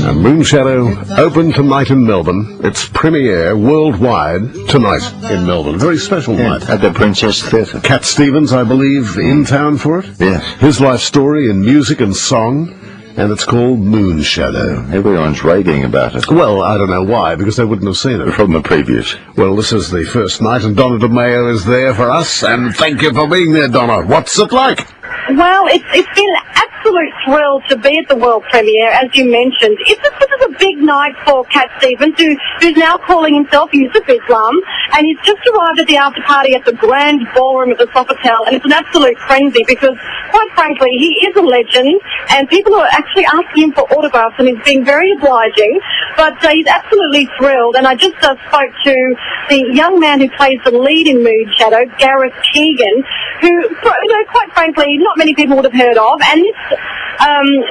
And Moonshadow open tonight in Melbourne. Its premiere worldwide tonight in Melbourne. A very special night. At the Princess Theatre. Cat Stevens, I believe, in town for it. Yes. His life story in music and song, and it's called Moonshadow. Everyone's raving about it. Well, I don't know why, because they wouldn't have seen it. From the previews. Well, this is the first night, and Donna Demaio is there for us, and thank you for being there, Donna. What's it like? Well, it's been an absolute thrill to be at the world premiere, as you mentioned. This is a big night for Cat Stevens, who's now calling himself Yusuf Islam, and he's just arrived at the after party at the grand ballroom at the Sofitel, and it's an absolute frenzy because, quite frankly, he is a legend, and people are actually asking him for autographs, and he's being very obliging, but he's absolutely thrilled. And I just spoke to the young man who plays the lead in Moonshadow, Gareth Keegan, who, quite frankly, not many people would have heard of, and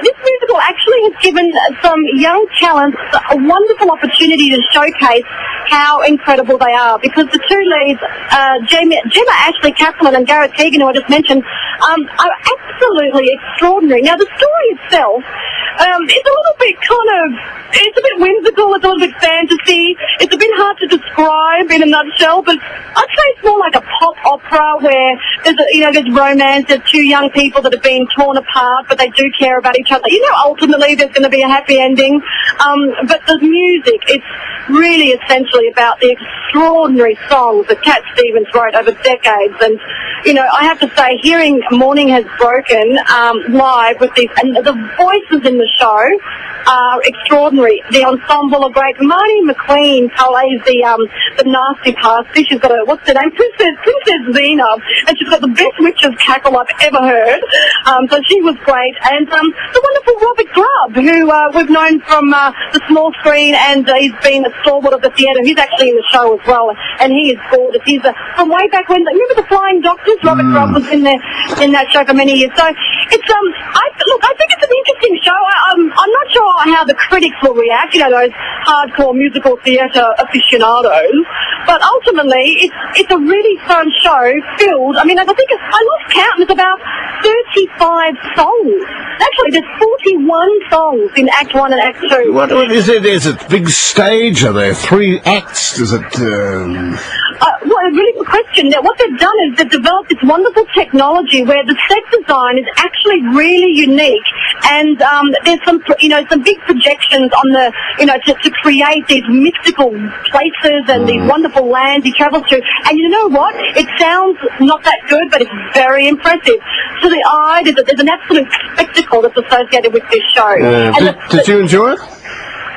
this musical actually has given some young talents a wonderful opportunity to showcase how incredible they are, because the two leads, Gemma Ashley Kaplan and Gareth Keegan, who I just mentioned, are absolutely extraordinary. Now, the story itself is a little bit it's a bit whimsical, it's a little bit fantasy, it's a bit hard to describe in a nutshell, but I'd say it's more like a pop opera where there's romance, there's two young people that have been torn apart, but they do care about each other. Ultimately there's going to be a happy ending, but the music, it's really essentially about the extraordinary songs that Cat Stevens wrote over decades. And I have to say, hearing Morning Has Broken live with these, and the voices in the show are extraordinary. The ensemble are great. Marnie McQueen plays the nasty pasty. She's got what's her name? Princess Zainab, and she's got the best witch's cackle I've ever heard. So she was great. And the wonderful Robert Grubb, who we've known from the small screen, and he's been a stalwart of the theatre. He's actually in the show as well, and he is gorgeous. He's from way back when. Remember the Flying Doctors? Robert Grubb was in that show for many years. So it's I think it's an interesting show. I'm not sure how the critics will react. Those hardcore musical theatre aficionados. But ultimately, it's a really fun show filled. I lost count. There's about 35 songs. Actually, there's 41 songs in Act 1 and Act 2. What is it? Is it big stage? Are there 3 acts? Is it... Well, a really good question. Now, what they've done is they've developed this wonderful technology where the set design is actually really unique, and there's some big projections on the, to create these mystical places and these wonderful lands he travels to. And you know what? It sounds not that good, but it's very impressive. To the eye, there's an absolute spectacle that's associated with this show. Did you enjoy it?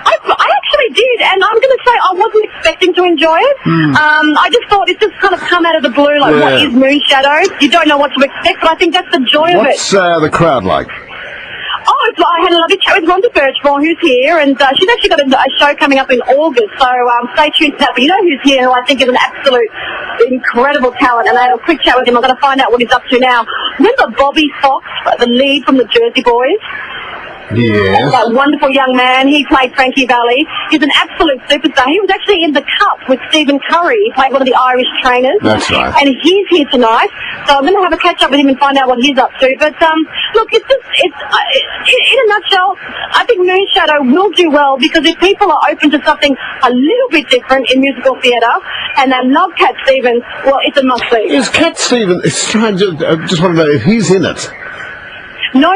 I actually did, and I'm going to say I wasn't expecting to enjoy it. I just thought it's just kind of come out of the blue, like, what is Moonshadow? You don't know what to expect, but I think that's the joy of it. What's the crowd like? I had a lovely chat with Rhonda Birchmore, who's here, and she's actually got a show coming up in August, so stay tuned to that. But who's here, who I think is an absolute incredible talent, and I had a quick chat with him. I'm going to find out what he's up to now. Remember Bobby Fox, the lead from the Jersey Boys? Yes. That wonderful young man. He played Frankie Valli. He's an absolute superstar. He was actually in the Cup with Stephen Curry. He played one of the Irish trainers. That's right. And he's here tonight. So I'm going to have a catch up with him and find out what he's up to. But look, it's in a nutshell, I think Moonshadow will do well, because if people are open to something a little bit different in musical theatre and they love Cat Stevens, well, it's a must-see. Is Cat Stevens... I just want to know if he's in it. No.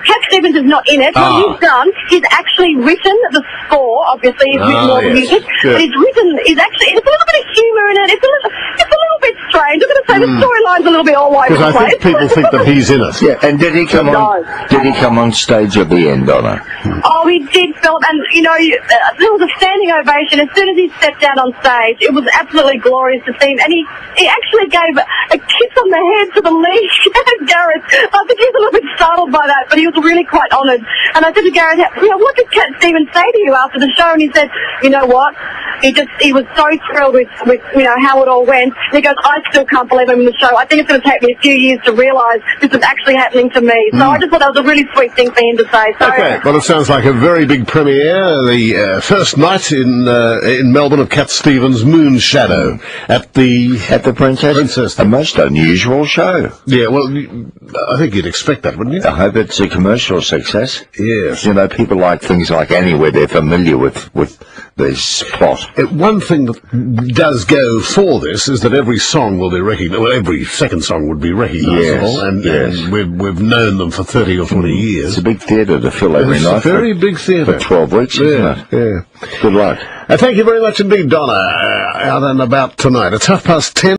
Cat Stevens is not in it. What he's done, he's actually written the score, obviously, he's written all the music, but it's a little bit of humour in it. It's a little bit strange. I'm going to say the storyline's a little bit all over the place. Because I think people think that he's in it. Yeah, and did he come on stage at the end, Donna? Oh, he did, Philip, and there was a standing ovation as soon as he stepped out on stage. It was absolutely glorious to see him, and he actually gave a kiss on the head to the lead, Gareth. I think he was a little bit startled by that, but he was really quite honoured. And I said to Gareth, what did Cat Stevens say to you after the show? And he said, you know what? He was so thrilled with how it all went. And he goes, I still can't believe I'm in the show. I think it's going to take me a few years to realise this is actually happening to me. So I just thought that was a really sweet thing for him to say. So, okay, well, it sounds like a very big premiere, the first night in Melbourne of Cat Stevens' Moon Shadow at the Princess. A most unusual show. Yeah, well, I think you'd expect that, wouldn't you? I hope it's a commercial success. Yes. You know, people like things like Annie where they're familiar with this plot. One thing that does go for this is that every song will be recognized. Well, every second song would be recognizable, and we've known them for 30 or 40 years. It's a big theatre to fill every night. It's a very big theatre. For 12 weeks, isn't it? Yeah. Good luck. Thank you very much indeed, Donna. Out and about tonight. It's 10:30.